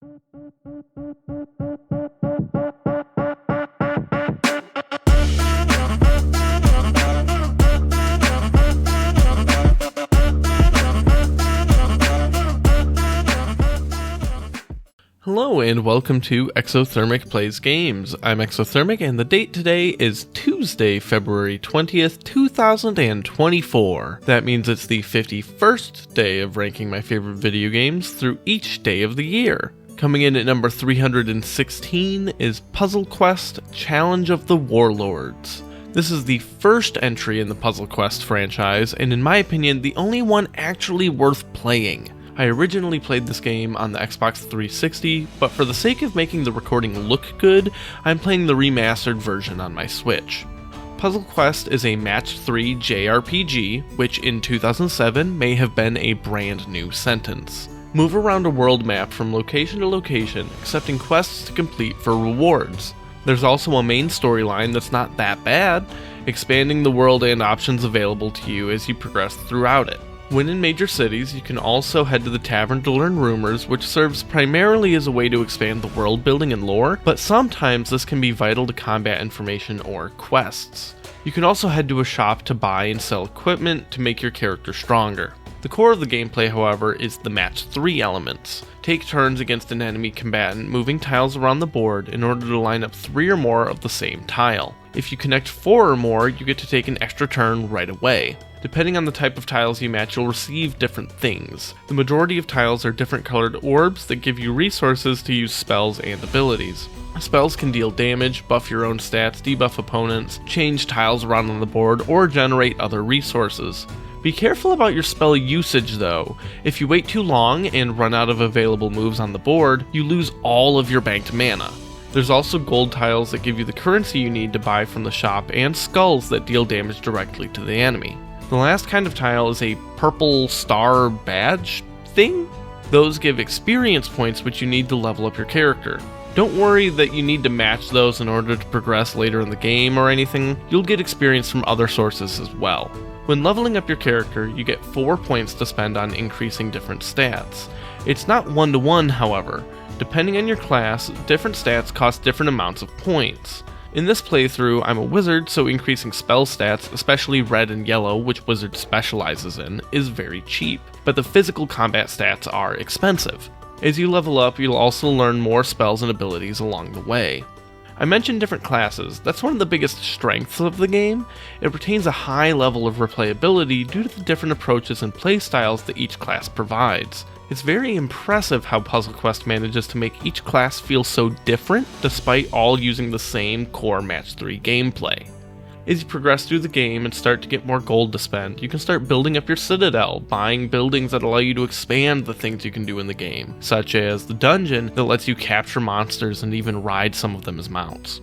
Hello and welcome to Exothermic Plays Games. I'm Exothermic and the date today is Tuesday, February 20th, 2024. That means it's the 51st day of ranking my favorite video games through each day of the year. Coming in at number 316 is Puzzle Quest Challenge of the Warlords. This is the first entry in the Puzzle Quest franchise, and in my opinion, the only one actually worth playing. I originally played this game on the Xbox 360, but for the sake of making the recording look good, I'm playing the remastered version on my Switch. Puzzle Quest is a Match 3 JRPG, which in 2007 may have been a brand new sentence. Move around a world map from location to location, accepting quests to complete for rewards. There's also a main storyline that's not that bad, expanding the world and options available to you as you progress throughout it. When in major cities, you can also head to the tavern to learn rumors, which serves primarily as a way to expand the world building and lore, but sometimes this can be vital to combat information or quests. You can also head to a shop to buy and sell equipment to make your character stronger. The core of the gameplay, however, is the Match 3 elements. Take turns against an enemy combatant, moving tiles around the board in order to line up 3 or more of the same tile. If you connect 4 or more, you get to take an extra turn right away. Depending on the type of tiles you match, you'll receive different things. The majority of tiles are different colored orbs that give you resources to use spells and abilities. Spells can deal damage, buff your own stats, debuff opponents, change tiles around on the board, or generate other resources. Be careful about your spell usage though. If you wait too long and run out of available moves on the board, you lose all of your banked mana. There's also gold tiles that give you the currency you need to buy from the shop, and skulls that deal damage directly to the enemy. The last kind of tile is a purple star badge thing. Those give experience points which you need to level up your character. Don't worry that you need to match those in order to progress later in the game or anything. You'll get experience from other sources as well. When leveling up your character, you get 4 points to spend on increasing different stats. It's not 1-to-1, however. Depending on your class, different stats cost different amounts of points. In this playthrough, I'm a wizard, so increasing spell stats, especially red and yellow, which wizard specializes in, is very cheap, but the physical combat stats are expensive. As you level up, you'll also learn more spells and abilities along the way. I mentioned different classes. That's one of the biggest strengths of the game. It retains a high level of replayability due to the different approaches and playstyles that each class provides. It's very impressive how Puzzle Quest manages to make each class feel so different despite all using the same core Match 3 gameplay. As you progress through the game and start to get more gold to spend, you can start building up your citadel, buying buildings that allow you to expand the things you can do in the game, such as the dungeon that lets you capture monsters and even ride some of them as mounts.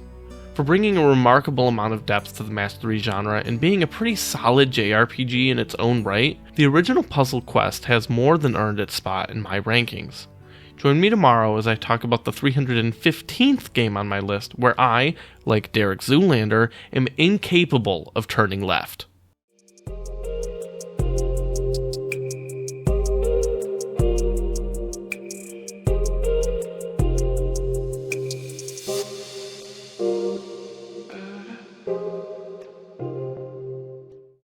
For bringing a remarkable amount of depth to the Match 3 genre and being a pretty solid JRPG in its own right, the original Puzzle Quest has more than earned its spot in my rankings. Join me tomorrow as I talk about the 315th game on my list, where I, like Derek Zoolander, am incapable of turning left.